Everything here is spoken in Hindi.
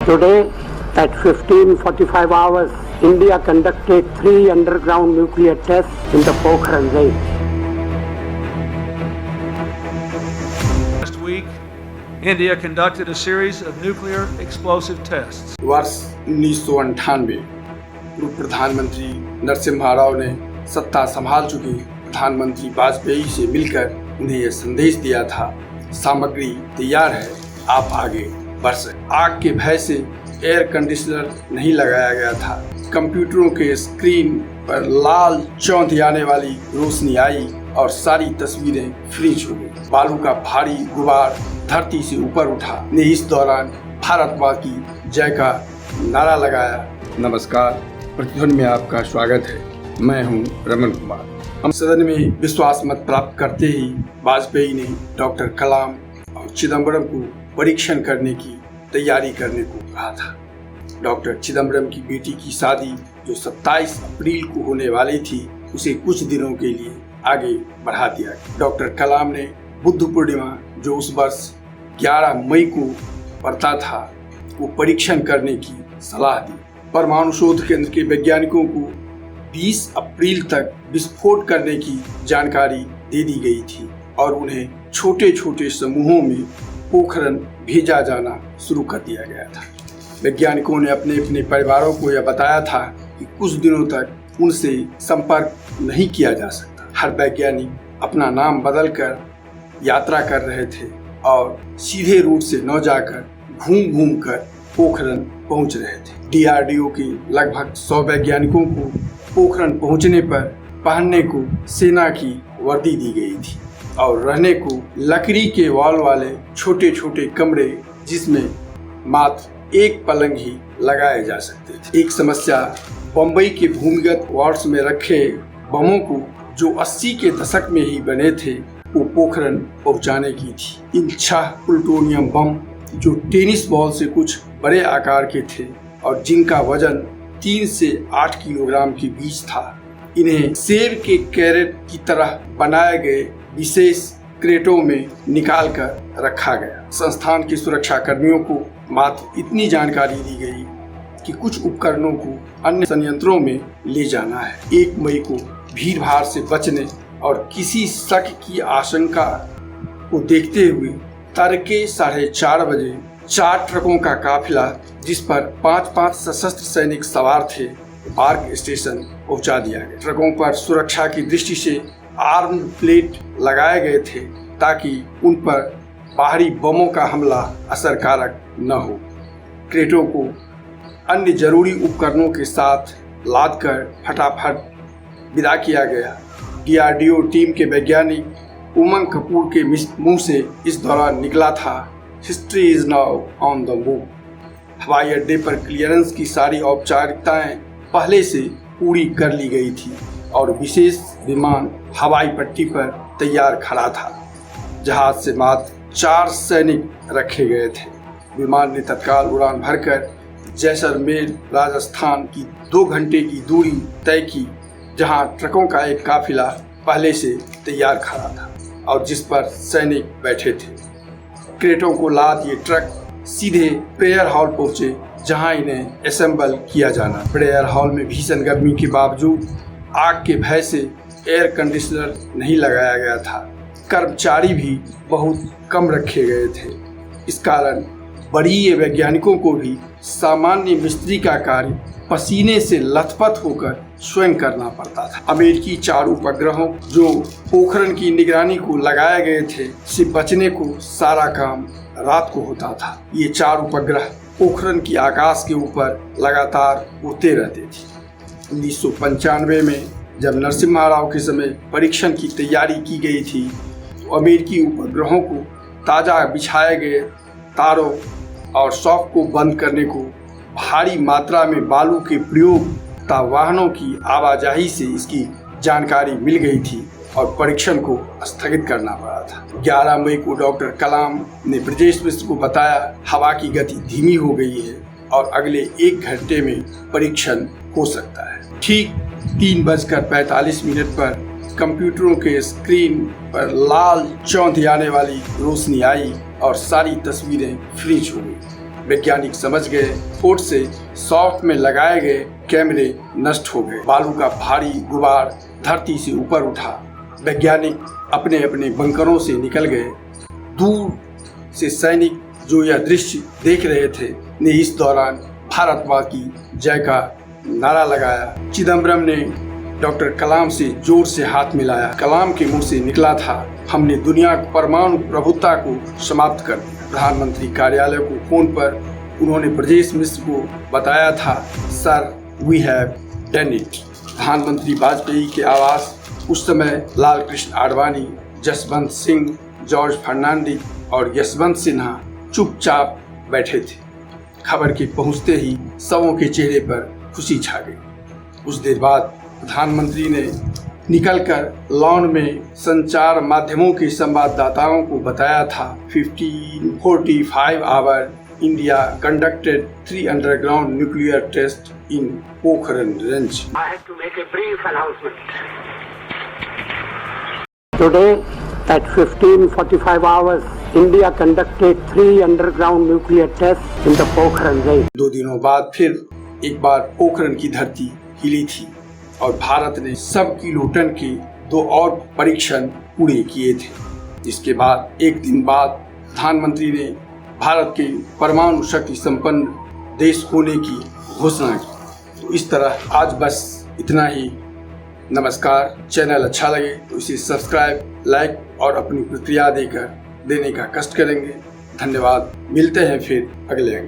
Today, at 15:45 hours, India conducted 3 underground nuclear tests in the Pokhran range. Last week, India conducted a series of nuclear explosive tests. वर्ष 1998 पूर्व प्रधानमंत्री नरसिम्हा राव ने सत्ता संभाल चुके प्रधानमंत्री वाजपेयी से मिलकर उन्हें यह संदेश दिया था, सामग्री तैयार है, आप आगे बढ़ सकते। आग के भय से एयर कंडीशनर नहीं लगाया गया था। कंप्यूटरों के स्क्रीन पर लाल चौंधियाने वाली रोशनी आई और सारी तस्वीरें फ्रीज हो गई। बालू का भारी गुबार धरती से ऊपर उठा। ने इस दौरान भारत माँ की जय का नारा लगाया। नमस्कार, प्रतिध्वनि में आपका स्वागत है। मैं हूँ रमन कुमार। हम सदन में विश्वास मत प्राप्त करते ही वाजपेयी ने डॉक्टर कलाम और चिदम्बरम को परीक्षण करने की तैयारी करने को कहा था। डॉक्टर चिदम्बरम की बेटी की शादी जो 27 अप्रैल को होने वाली थी, उसे कुछ दिनों के लिए आगे बढ़ा दिया गया। डॉक्टर कलाम ने बुद्ध पूर्णिमा जो उस वर्ष 11 मई को पड़ता था, वो परीक्षण करने की सलाह दी। परमाणु शोध केंद्र के वैज्ञानिकों को 20 अप्रैल तक विस्फोट करने की जानकारी दे दी गई थी और उन्हें छोटे छोटे समूहों में पोखरन भेजा जाना शुरू कर दिया गया था। वैज्ञानिकों ने अपने अपने परिवारों को यह बताया था कि कुछ दिनों तक उनसे संपर्क नहीं किया जा सकता। हर वैज्ञानिक अपना नाम बदलकर यात्रा कर रहे थे और सीधे रूट से न जाकर घूम घूम कर पोखरन पहुंच रहे थे। DRDO के लगभग 100 वैज्ञानिकों को पोखरन पहुंचने पर पहनने को सेना की वर्दी दी गई थी और रहने को लकड़ी के वॉल वाले छोटे छोटे कमरे, जिसमें मात्र एक पलंग ही लगाए जा सकते थे। एक समस्या बम्बई के भूमिगत वार्ड्स में रखे बमों को, जो 80 के दशक में ही बने थे, वो पोखरन पहुंचाने की थी। इन 6 प्लूटोनियम बम, जो टेनिस बॉल से कुछ बड़े आकार के थे और जिनका वजन 3 से 8 किलोग्राम के बीच था, इन्हें सेब के कैरेट की तरह बनाए गए विशेष क्रेटों में निकाल कर रखा गया। संस्थान के सुरक्षा कर्मियों को मात्र इतनी जानकारी दी गई कि कुछ उपकरणों को अन्य संयंत्रों में ले जाना है। 1 मई को भीड़ भाड़ से बचने और किसी शक की आशंका को देखते हुए तड़के 4:30 बजे 4 ट्रकों का काफिला, जिस पर 5-5 सशस्त्र सैनिक सवार थे, पार्क स्टेशन पहुंचा दिया गया। ट्रकों पर सुरक्षा की दृष्टि से आर्म प्लेट लगाए गए थे ताकि उन पर बाहरी बमों का हमला असरकारक न हो। क्रेटों को अन्य जरूरी उपकरणों के साथ लादकर फटाफट विदा किया गया। DRDO टीम के वैज्ञानिक उमंग कपूर के मुंह से इस दौरान निकला था, history is now on the move. हवाई अड्डे पर क्लियरेंस की सारी औपचारिकताएं पहले से पूरी कर ली गई थी और विशेष विमान हवाई पट्टी पर तैयार खड़ा था। जहाज से मात्र 4 सैनिक रखे गए थे। विमान ने तत्काल उड़ान भरकर जैसलमेर राजस्थान की 2 घंटे की दूरी तय की, जहां ट्रकों का एक काफिला पहले से तैयार खड़ा था और जिस पर सैनिक बैठे थे। क्रेटों को लाद ये ट्रक सीधे प्रेयर हॉल पहुंचे, जहां इन्हें असेंबल किया जाना। प्रेयर हॉल में भीषण गर्मी के बावजूद आग के भय से एयर कंडीशनर नहीं लगाया गया था। कर्मचारी भी बहुत कम रखे गए थे। इस कारण बड़ीय वैज्ञानिकों को भी सामान्य मिस्त्री का कार्य पसीने से लथपथ होकर स्वयं करना पड़ता था। अमेरिकी 4 उपग्रहों जो पोखरन की निगरानी को लगाए गए थे, से बचने को सारा काम रात को होता था। ये 4 उपग्रह पोखरन की आकाश के ऊपर लगातार उड़ते रहते थे। 1995 में जब नरसिम्हा राव के समय परीक्षण की तैयारी की गई थी, तो अमेरिकी उपग्रहों को ताज़ा बिछाए गए तारों और शॉक को बंद करने को, भारी मात्रा में बालू के प्रयोग तथा वाहनों की आवाजाही से इसकी जानकारी मिल गई थी और परीक्षण को स्थगित करना पड़ा था। 11 मई को डॉक्टर कलाम ने ब्रजेश मिश्र को बताया, हवा की गति धीमी हो गई है और अगले 1 घंटे में परीक्षण हो सकता है। ठीक 3:45 पर कंप्यूटरों के स्क्रीन पर लाल चौंधियाने वाली रोशनी आई और सारी तस्वीरें फ्रीज हो गई। वैज्ञानिक समझ गए फोर्ट से सॉफ्ट में लगाए गए कैमरे नष्ट हो गए। बालू का भारी गुबार धरती से ऊपर उठा। वैज्ञानिक अपने अपने बंकरों से निकल गए। दूर से सैनिक जो यह दृश्य देख रहे थे ने इस दौरान भारत माँ की जय का नारा लगाया। चिदम्बरम ने डॉक्टर कलाम से जोर से हाथ मिलाया। कलाम के मुंह से निकला था, हमने दुनिया की परमाणु प्रभुत्ता को समाप्त कर दिया। प्रधानमंत्री कार्यालय को फोन पर उन्होंने ब्रजेश मिश्र को बताया था, sir we have done it. प्रधानमंत्री वाजपेयी के आवास उस समय लाल कृष्ण आडवाणी, जसवंत सिंह, जॉर्ज फर्नांडिस और यशवंत सिन्हा चुपचाप बैठे थे। खबर के पहुंचते ही सबों के चेहरे पर खुशी छा गई। कुछ देर बाद प्रधानमंत्री ने निकलकर लॉन में संचार माध्यमों के संवाददाताओं को बताया था, 1545 our India conducted 3 underground nuclear test in Pokhran range. I have to make a brief announcement. Today at 15:45 hours, India conducted 3 underground nuclear tests in the Pokhran range. 2 दिनों बाद फिर एक बार पोखरण की धरती हिली थी और भारत ने सब किलोटन के 2 और परीक्षण पूरे किए थे। इसके बाद एक दिन बाद प्रधानमंत्री ने भारत के परमाणु शक्ति संपन्न देश होने की घोषणा की। तो इस तरह आज बस इतना ही। नमस्कार। चैनल अच्छा लगे तो इसे सब्सक्राइब, लाइक और अपनी प्रतिक्रिया देने का कष्ट करेंगे। धन्यवाद। मिलते हैं फिर अगले अंक।